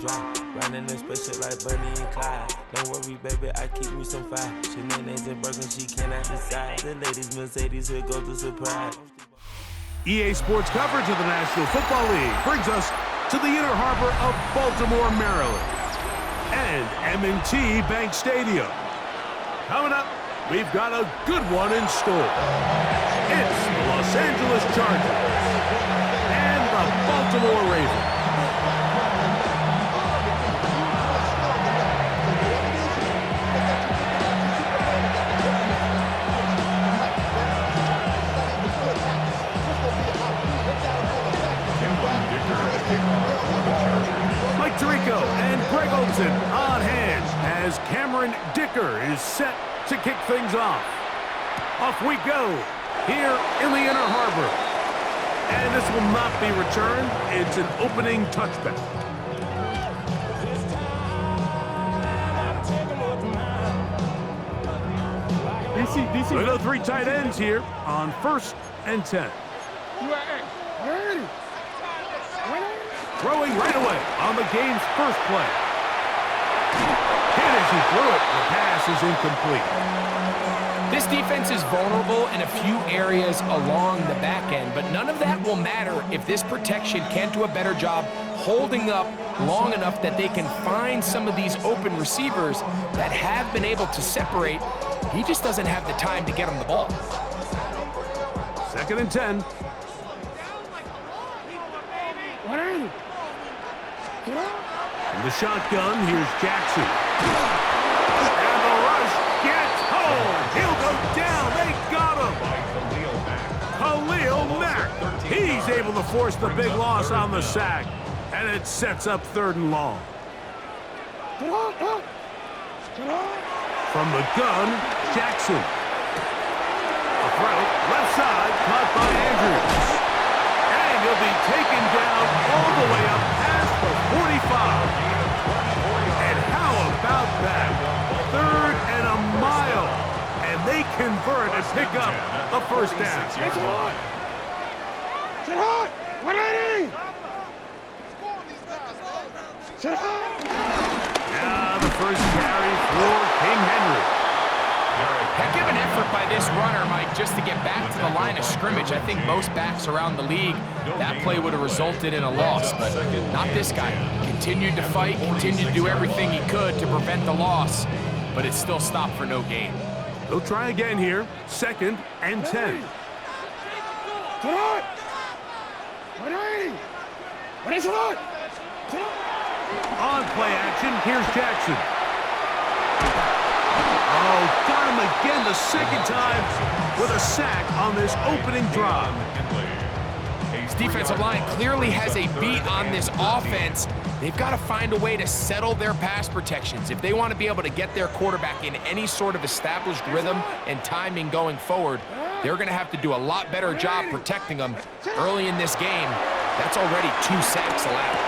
Running this spaceship like Bunny and Clyde. Don't worry, baby, I keep me some fire. Shenanigans and Birkin, she cannot decide. The ladies Mercedes, here goes the surprise. EA Sports coverage of the National Football League brings us to the inner harbor of Baltimore, Maryland, and M&T Bank Stadium. Coming up, we've got a good one in store. It's the Los Angeles Chargers and the Baltimore Ravens. Mike Tirico and Greg Olsen on hand as Cameron Dicker is set to kick things off. Off we go here in the inner harbor. And this will not be returned. It's an opening touchback. DC. We go 3 tight ends here on 1st and 10. Throwing right away on the game's first play. Hit as he threw it. The pass is incomplete. This defense is vulnerable in a few areas along the back end, but none of that will matter if this protection can't do a better job holding up long enough that they can find some of these open receivers that have been able to separate. He just doesn't have the time to get him the ball. 2nd and 10. In the shotgun, here's Jackson. And the rush gets home. He'll go down. They got him. Khalil Mack. He's able to force the big loss on the sack. And it sets up 3rd and long. From the gun, Jackson. A throw, left side, caught by Andrews. And he'll be taken down all the way up past the 45. And how about that? 3rd and a mile. And they convert and pick up a first down. Now the first carry for King Henry. Heck of an effort by this runner, Mike, just to get back to the line of scrimmage. I think most backs around the league, that play would have resulted in a loss, but not this guy. Continued to fight, continued to do everything he could to prevent the loss, but it still stopped for no gain. They'll try again here, 2nd and 10. On play action, here's Jackson. Oh, got him again the 2nd time with a sack on this opening drive. This defensive line clearly has a beat on this offense. They've got to find a way to settle their pass protections. If they want to be able to get their quarterback in any sort of established rhythm and timing going forward, they're going to have to do a lot better job protecting them early in this game. That's already 2 sacks allowed.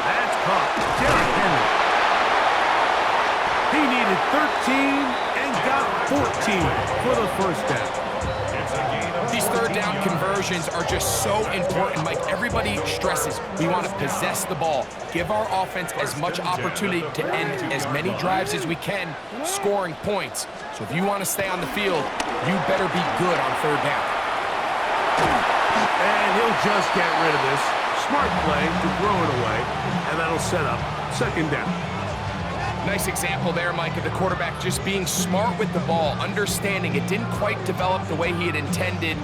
That's caught. Derrick Henry. He needed 13 and got 14 for the first down. These 3rd down conversions are just so important. Mike, everybody stresses we want to possess the ball, give our offense as much opportunity to end as many drives as we can, scoring points. So if you want to stay on the field, you better be good on 3rd down. And he'll just get rid of this. Smart play to throw it away, and that'll set up 2nd down. Nice example there, Mike, of the quarterback just being smart with the ball, understanding it didn't quite develop the way he had intended.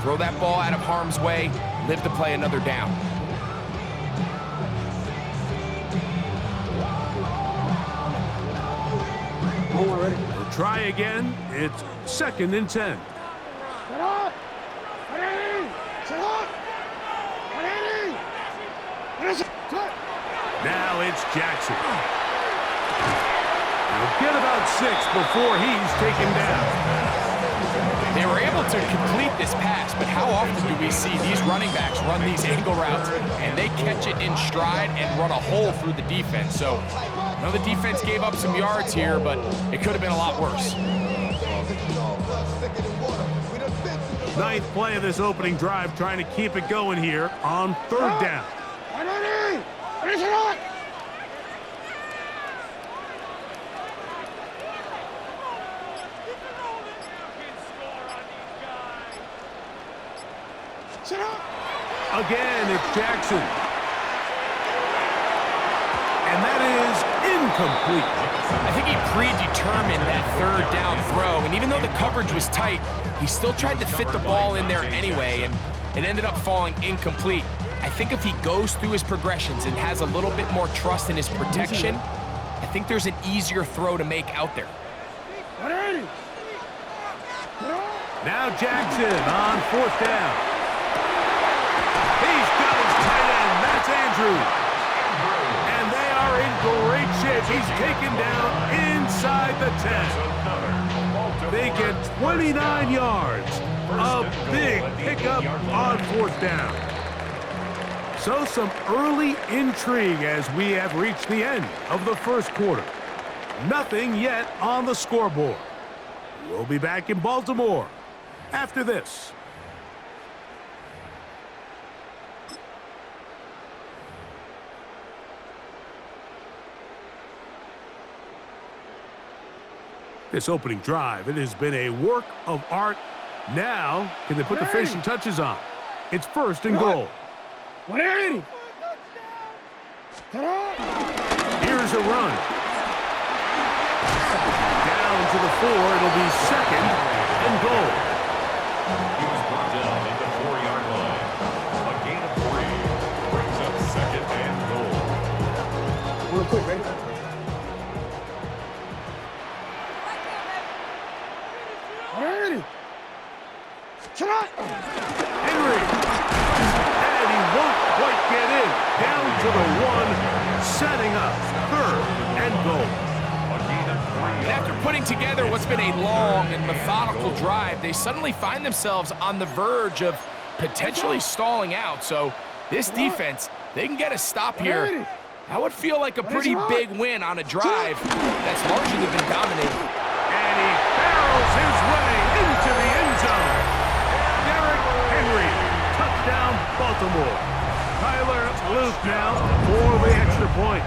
Throw that ball out of harm's way, live to play another down. We'll try again. It's 2nd and 10. Now it's Jackson. He'll get about 6 before he's taken down. They were able to complete this pass, but how often do we see these running backs run these angle routes and they catch it in stride and run a hole through the defense? So I know the defense gave up some yards here, but it could have been a lot worse. 9th play of this opening drive, trying to keep it going here on 3rd down. Again, it's Jackson. And that is incomplete. I think he predetermined that third down throw, and even though the coverage was tight, he still tried to fit the ball in there anyway, and it ended up falling incomplete. I think if he goes through his progressions and has a little bit more trust in his protection, I think there's an easier throw to make out there. Now Jackson on fourth down. He's got his tight end. That's Andrews. And they are in great shape. He's taken down inside the 10. They get 29 yards. A big pickup on fourth down. So some early intrigue as we have reached the end of the first quarter. Nothing yet on the scoreboard. We'll be back in Baltimore after this. This opening drive, it has been a work of art. Now, can they put the finishing touches on? It's first and goal. Here's a run. Down to the 4, it'll be second and goal. He was brought down at the 4-yard line. A gain of 3 brings up second and goal. Real quick, ready? Alrighty. Henry. And he won't quite get in. Down to the 1, setting up third and goal. And after putting together what's been a long and methodical drive, they suddenly find themselves on the verge of potentially stalling out. So this defense, they can get a stop here. That would feel like a pretty big win on a drive that's largely been dominated. And he barrels his way into the end zone. Derrick Henry, touchdown Baltimore. Tyler Luke now for the extra point.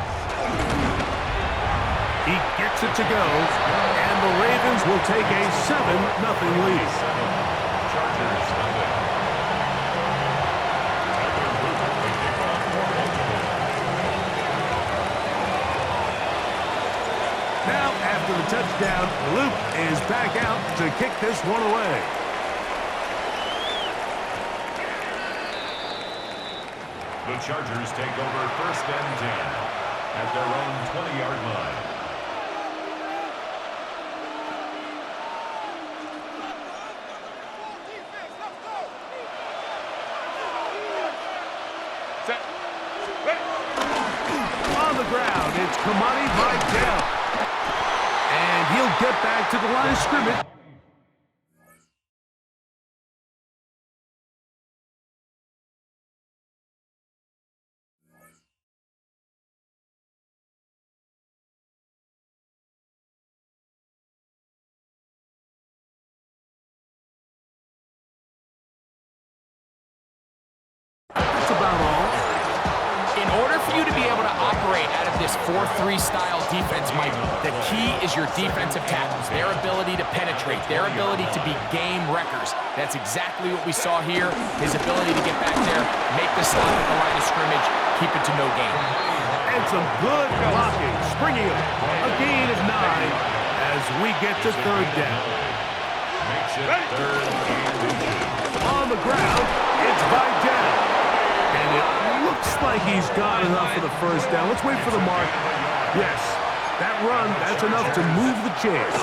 He gets it to go, and the Ravens will take a 7-0 lead. Chargers nothing. Now, after the touchdown, Luke is back out to kick this one away. The Chargers take over first and 10 at their own 20-yard line. On the ground, it's Kamani Vidal. And he'll get back to the line of scrimmage. That's about all. In order for you to be able to operate out of this 4-3 style defense, Mike, the key is your defensive tackles, their ability to penetrate, their ability to be game wreckers. That's exactly what we saw here, his ability to get back there, make the stop at the line of scrimmage, keep it to no gain. And some good blocking, springing up. A gain of 9 as we get to third down. Makes it third and 8. On the ground, it's Vidal. And it looks like he's got enough for the first down. Let's wait for the mark. Yes, that run, that's enough to move the chains.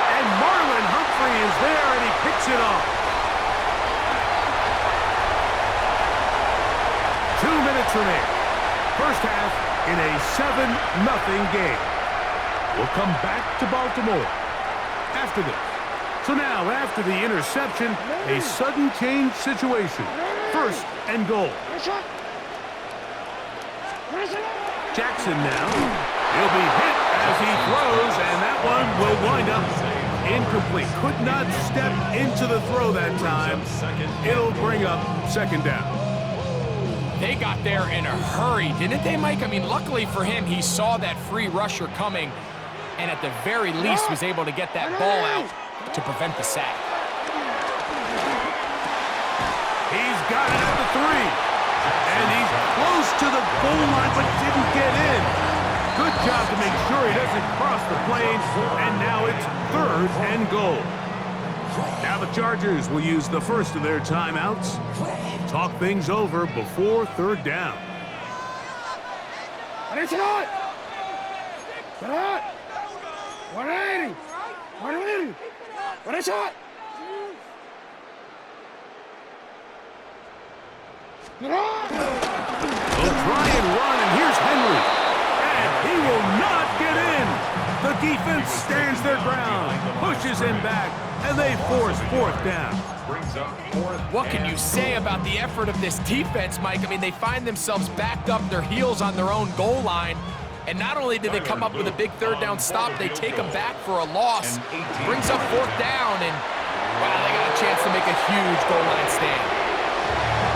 And Marlon Humphrey is there, and he picks it off. 2 minutes remaining. First half in a 7-0 game. We'll come back to Baltimore after this. So now, after the interception, a sudden change situation. First and goal. Jackson now. He'll be hit as he throws, and that one will wind up incomplete. Could not step into the throw that time. It'll bring up second down. They got there in a hurry, didn't they, Mike? I mean, luckily for him, he saw that free rusher coming, and at the very least was able to get that ball out to prevent the sack. He's got it at the 3. And he's close to the goal line, but didn't get in. Good job to make sure he doesn't cross the plane. And now it's 3rd and goal. Now the Chargers will use the first of their timeouts. Talk things over before 3rd down. It's not! Get out! 180! 180! What a shot! Get out! They'll try and run, and here's Henry. And he will not get in. The defense stands their ground, pushes him back, and they force 4th down. What can you say about the effort of this defense, Mike? I mean, they find themselves backed up their heels on their own goal line. And not only did they come up with a big 3rd down stop, they take them back for a loss. Brings up 4th down, and wow, they got a chance to make a huge goal line stand.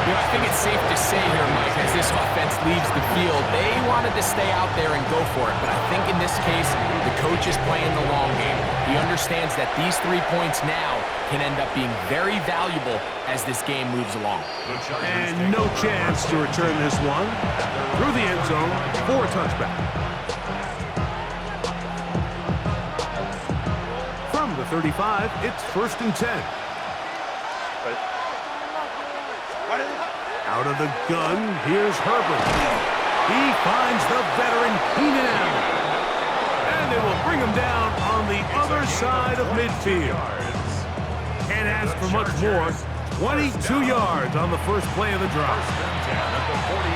You know, I think it's safe to say here, Mike, as this offense leaves the field, they wanted to stay out there and go for it. But I think in this case, the coach is playing the long game. He understands that these 3 points now can end up being very valuable as this game moves along. And no chance to return this one. Through the end zone for a touchback. From the 35, it's 1st and 10. Out of the gun, here's Herbert. He finds the veteran Keenan Allen. And they will bring him down on the other side of midfield. Can't ask for much more. 22 yards on the first play of the drive.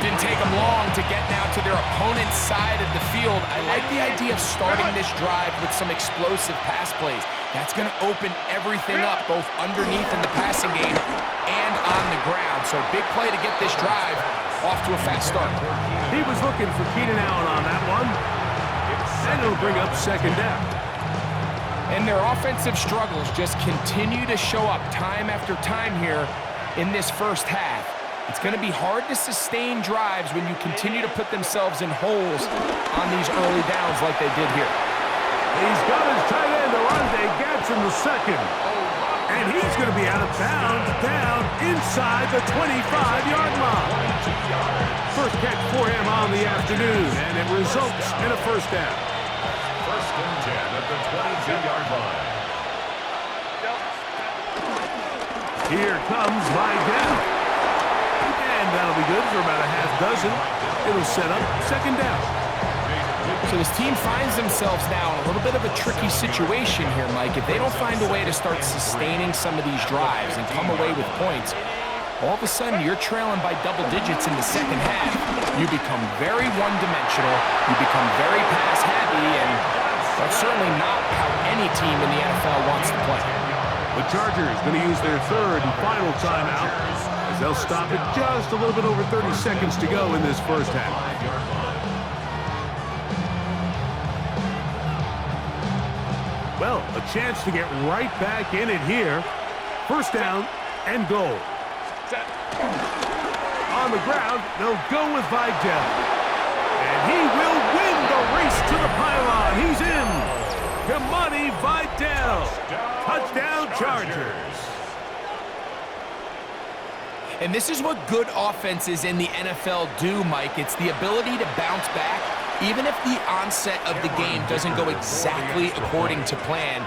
Didn't take them long to get now to their opponent's side of the field. I like the idea of starting this drive with some explosive pass plays. That's going to open everything up, both underneath in the passing game and on the ground. So big play to get this drive off to a fast start. He was looking for Keenan Allen on that one. And it'll bring up 2nd down. And their offensive struggles just continue to show up time after time here in this first half. It's going to be hard to sustain drives when you continue to put themselves in holes on these early downs like they did here. He's got his tight end, Arande Gadsden II. And he's going to be out of bounds down inside the 25-yard line. First catch for him on the afternoon, and it results in a 1st down. 1st and 10 at the 22-yard line. Here comes Vidal. And that'll be good for about a half dozen. It'll set up 2nd down. So this team finds themselves now in a little bit of a tricky situation here, Mike. If they don't find a way to start sustaining some of these drives and come away with points, all of a sudden you're trailing by double digits in the second half. You become very one-dimensional, you become very pass-heavy, and that's certainly not how any team in the NFL wants to play. The Chargers going to use their 3rd and final timeout as they'll stop it just a little bit over 30 seconds to go in this first half. Well, a chance to get right back in it here. 1st down and goal. On the ground, they'll go with Vidal. And he will win the race to the pylon. He's in. Kamani Vidal. Touchdown, Chargers. And this is what good offenses in the NFL do, Mike. It's the ability to bounce back. Even if the onset of the game doesn't go exactly according to plan,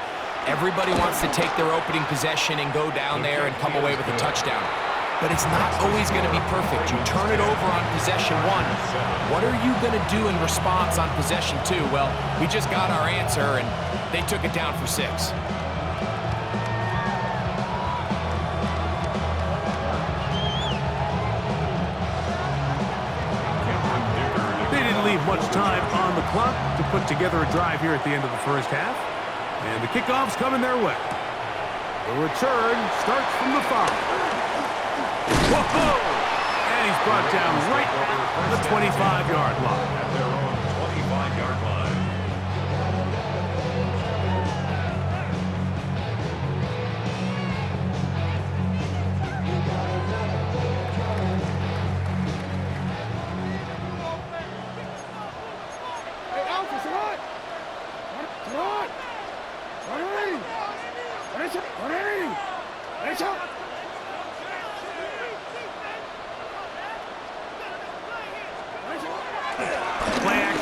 everybody wants to take their opening possession and go down there and come away with a touchdown. But it's not always going to be perfect. You turn it over on possession 1. What are you going to do in response on possession 2? Well, we just got our answer, and they took it down for 6. Leave much time on the clock to put together a drive here at the end of the first half. And the kickoff's coming their way. The return starts from the 5. Whoa! And he's brought down right at the 25-yard line. At their own 25-yard line.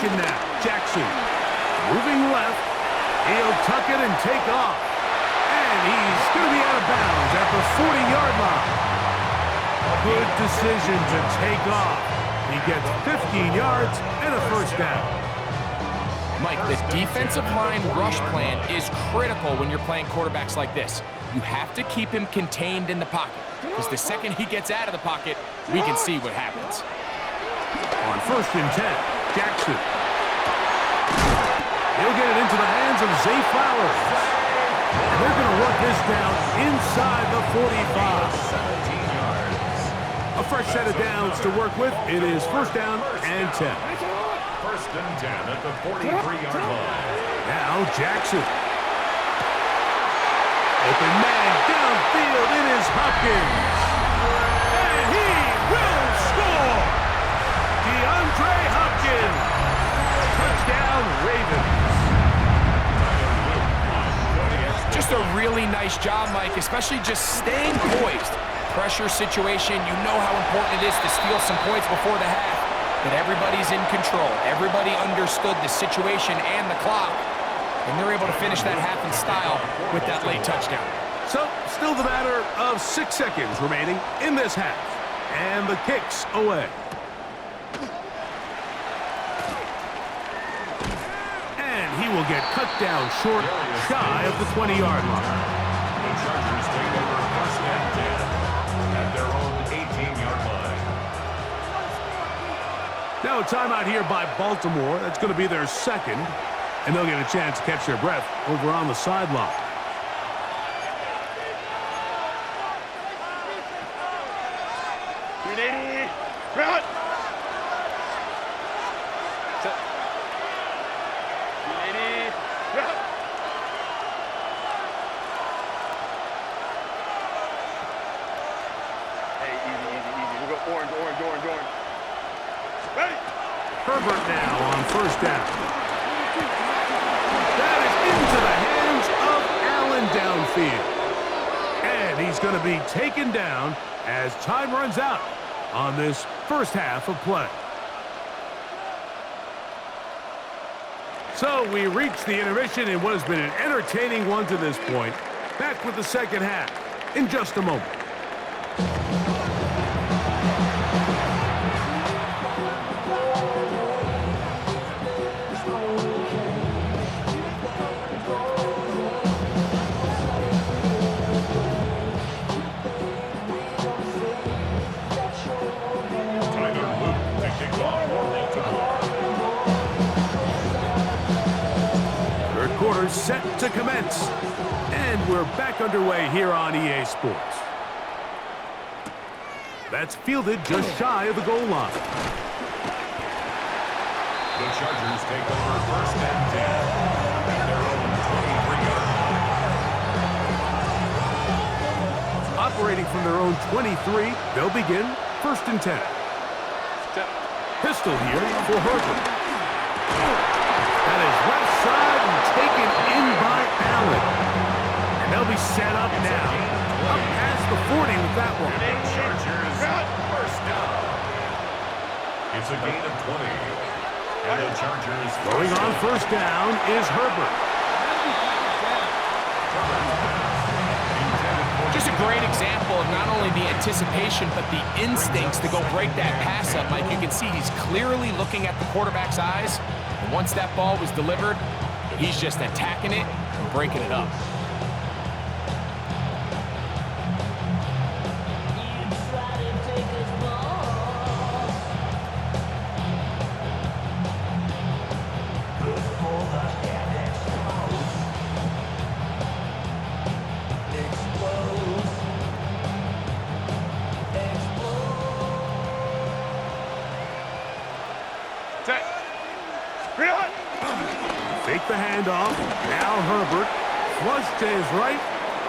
formation now. Jackson moving left. He'll tuck it and take off. And he's going to be out of bounds at the 40-yard line. Good decision to take off. He gets 15 yards and a first down. Mike, the defensive line rush plan is critical when you're playing quarterbacks like this. You have to keep him contained in the pocket, because the second he gets out of the pocket, we can see what happens. On 1st and 10, Jackson. He'll get it into the hands of Zay Flowers. And they're going to work this down inside the 45. 17 yards. A fresh set of downs to work with. It is 1st down and 10. 1st and 10 at the 43-yard line. Now Jackson. Open man downfield. It is Hopkins. And he will score. DeAndre Hopkins. Touchdown Ravens. Just a really nice job, Mike, especially just staying poised. Pressure situation, you know how important it is to steal some points before the half. But everybody's in control. Everybody understood the situation and the clock. And they're able to finish that half in style with that late touchdown. So, still the matter of 6 seconds remaining in this half. And the kick's away. And he will get cut down short, shy of the 20-yard line. The Chargers take over 1st and 10 at their own 18-yard line. Now a timeout here by Baltimore. That's going to be their second. And they'll get a chance to catch their breath over on the sideline. Run! Orange. Ready? Herbert now on 1st down. That is into the hands of Allen downfield. And he's going to be taken down as time runs out on this first half of play. So we reach the intermission in what has been an entertaining one to this point. Back with the second half in just a moment. Set to commence. And we're back underway here on EA Sports. That's fielded just shy of the goal line. The Chargers take over 1st and 10 at their own 23-yard line. Operating from their own 23, they'll begin 1st and 10. Pistol here for Herbert. That is left side and taken in by Allen. And they'll be set up now. Up past the 40 with that one. Chargers 1st down. It's a gain of 20. And the Chargers Going on 1st down is Herbert. Just a great example of not only the anticipation, but the instincts to go break that pass up, Mike. You can see he's clearly looking at the quarterback's eyes. And once that ball was delivered, he's just attacking it and breaking it up. Fake the handoff. Now Herbert. Flush to his right.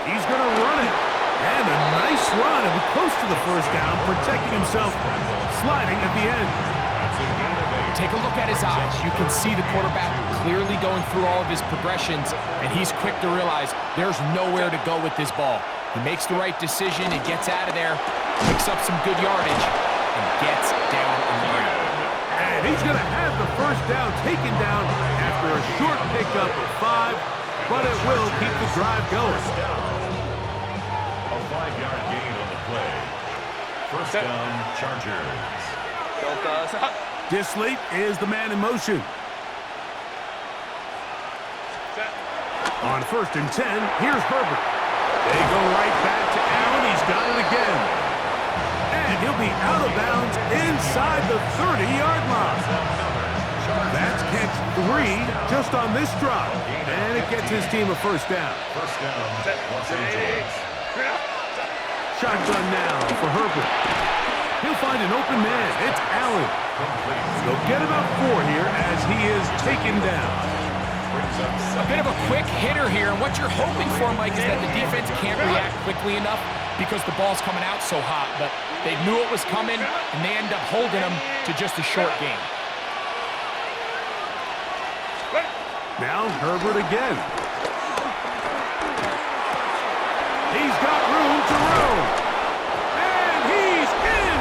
He's going to run it. And a nice run. And close to the 1st down, protecting himself, sliding at the end. Take a look at his eyes. You can see the quarterback clearly going through all of his progressions, and he's quick to realize there's nowhere to go with this ball. He makes the right decision and gets out of there, picks up some good yardage, and gets down on the ground. And he's going to have the first first down taken down after a short pickup of 5, but it will keep the drive going. A 5-yard gain on the play. First down, Chargers. Disley is the man in motion. On 1st and 10, here's Herbert. They go right back to Allen. He's got it again. And he'll be out of bounds inside the 30-yard line. That's catch 3 just on this drive. And it gets his team a first down. First down, Los Angeles. Shotgun now for Herbert. He'll find an open man. It's Allen. They'll get about 4 here as he is taken down. A bit of a quick hitter here, and what you're hoping for, Mike, is that the defense can't react quickly enough because the ball's coming out so hot, but they knew it was coming, and they end up holding them to just a short game. Now Herbert again. He's got room to roam. And he's in!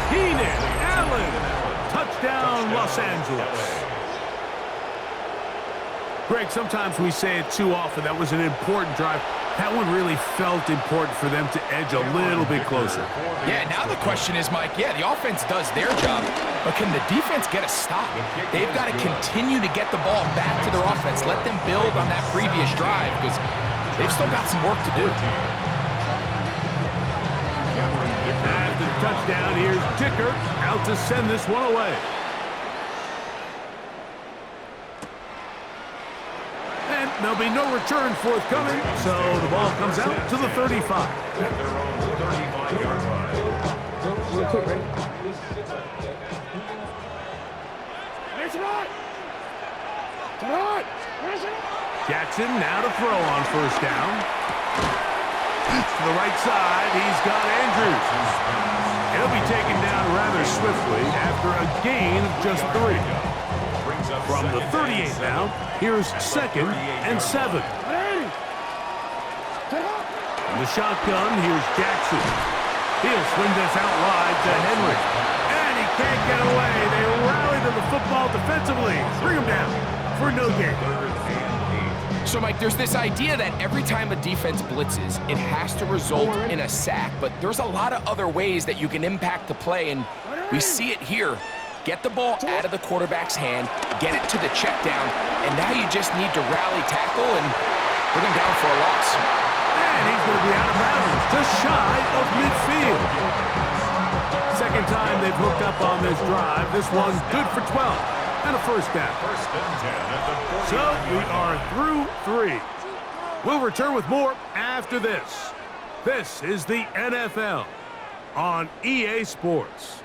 Keenan Allen. Touchdown, Los Angeles. Greg, sometimes we say it too often. That was an important drive. That one really felt important for them to edge a little bit closer. Yeah, now the question is, Mike, yeah, the offense does their job, but can the defense get a stop? They've got to continue to get the ball back to their offense. Let them build on that previous drive because they've still got some work to do. After the touchdown, here's Dicker out to send this one away. And there'll be no return forthcoming, so the ball comes out to the 35. At their own 35-yard line. Jackson now to throw on first down. To the right side, he's got Andrews. He'll be taken down rather swiftly after a gain of just 3. From the 38 now, here's 2nd and 7. In the shotgun, here's Jackson. He'll swing this out wide to Henry. And he can't get away. They rally to the football defensively. Bring him down for no gain. So, Mike, there's this idea that every time a defense blitzes, it has to result in a sack, but there's a lot of other ways that you can impact the play, and we see it here. Get the ball out of the quarterback's hand, get it to the check down, and now you just need to rally tackle and bring him down for a loss. And he's going to be out of bounds, just shy of midfield. Second time they've hooked up on this drive. This one good for 12 and a first down. First and 10 at the 40. So we are through 3. We'll return with more after this. This is the NFL on EA Sports.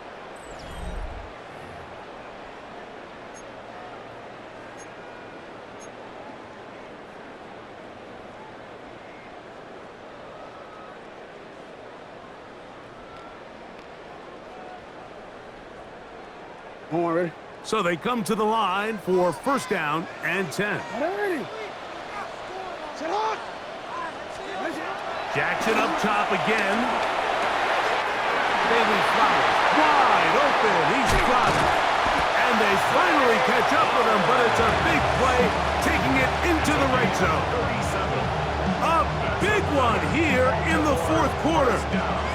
Ready? So they come to the line for first down and 10. Ready? Set on! Jackson up top again. Bailey Flowers wide open. He's got it. And they finally catch up with him, but it's a big play, taking it into the right zone. A big one here in the 4th quarter.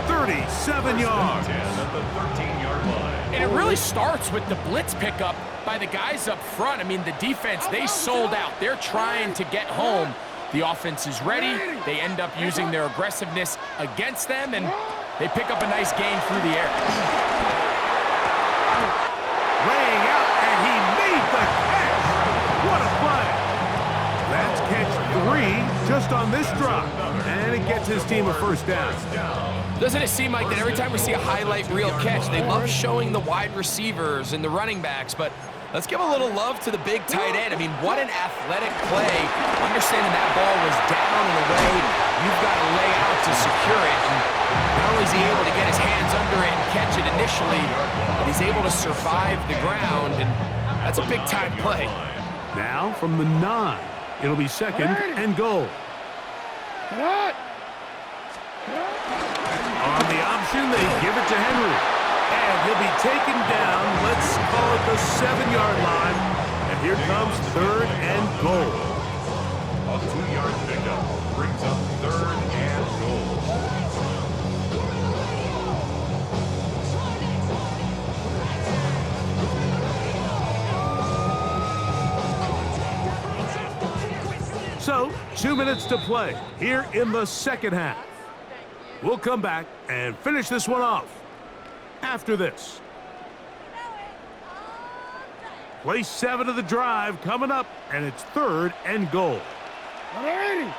37 yards. At the 13-yard line. And it really starts with the blitz pickup by the guys up front. I mean, the defense, they sold out. They're trying to get home. The offense is ready. They end up using their aggressiveness against them, and they pick up a nice gain through the air. Laying out, and he made the catch. What a play. That's catch 3 just on this drive. And it gets his team a first down. Doesn't it seem like that every time we see a highlight reel catch, they love showing the wide receivers and the running backs, but let's give a little love to the big tight end. I mean, what an athletic play. Understanding that ball was down and away, you've got to lay out to secure it. And not only is he able to get his hands under it and catch it initially, but he's able to survive the ground, and that's a big-time play. Now from the 9, it'll be 2nd and goal. On the option, they give it to Henry. And he'll be taken down. Let's ball at the 7-yard line. And here comes 3rd and goal. A 2-yard pickup brings up 3rd and goal. So, 2 minutes to play here in the second half. We'll come back and finish this one off after this. Play 7 of the drive coming up, and it's 3rd and goal. Ready.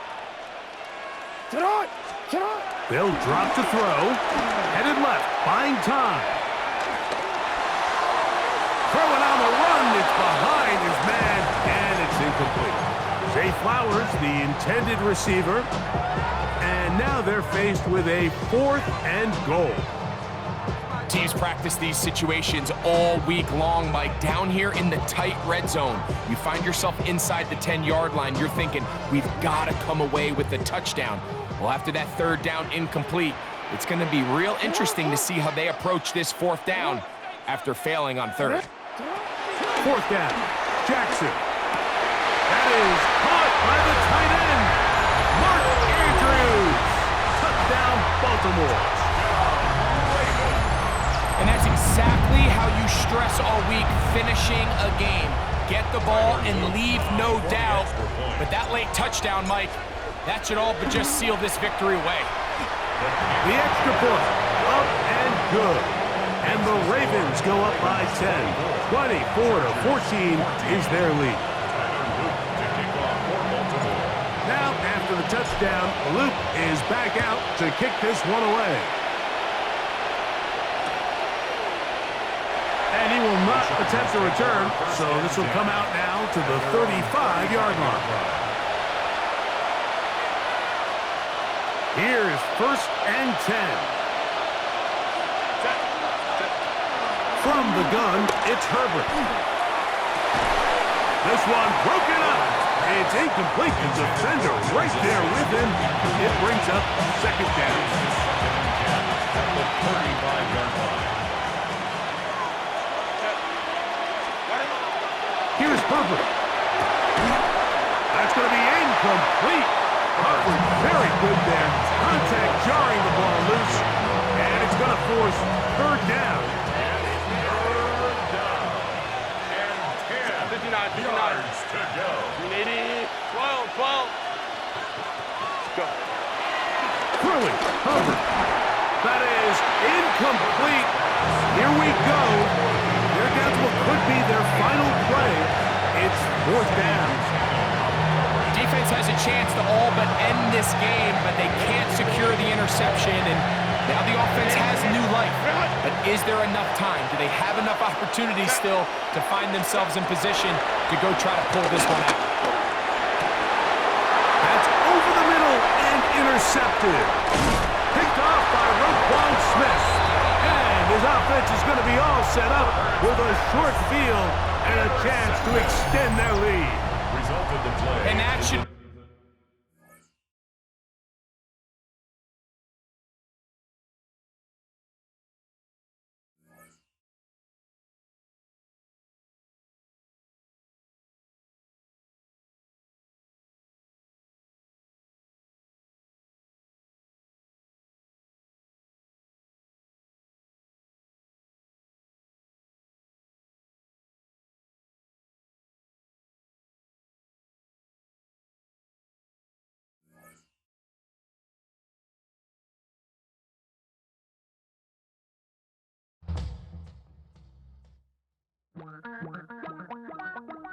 Sit on. Sit on. They'll drop to throw. Headed left, buying time. Throwing on the run, it's behind his man, and it's incomplete. Zay Flowers, the intended receiver, and now they're faced with a 4th and goal. Teams practice these situations all week long, Mike. Down here in the tight red zone, you find yourself inside the 10-yard line. You're thinking, we've got to come away with the touchdown. Well, after that 3rd down incomplete, it's going to be real interesting to see how they approach this 4th down after failing on 3rd. 4th down, Jackson. That is caught by the tight end, Mark Andrews. Touchdown, Baltimore. And that's exactly how you stress all week, finishing a game. Get the ball and leave no doubt. But that late touchdown, Mike, that should all but just seal this victory away. The extra point, up and good. And the Ravens go up by 10. 24-14 is their lead. Now, after the touchdown, Luke is back out to kick this one away. And he will not attempt a return, so this will come out now to the 35-yard line. Here's 1st and 10. From the gun, it's Herbert. This one broken up. It's incomplete. The defender right there with him. It brings up 2nd down. At the 35-yard line. Here's Herbert. That's going to be incomplete. Herbert very good there. Contact jarring the ball loose. And it's going to force 3rd down. And 10 yards to go. 12. Go. Throwing, Herbert. That is incomplete. Here we go. They're down to what could be their final play. It's 4th down. Defense has a chance to all but end this game, but they can't secure the interception, and now the offense has new life. But is there enough time? Do they have enough opportunities still to find themselves in position to go try to pull this one out? That's over the middle and intercepted. Picked off by Roquan Smith. And his offense is going to be all set up with a short field and a chance to extend their lead. Result of the play. And that should...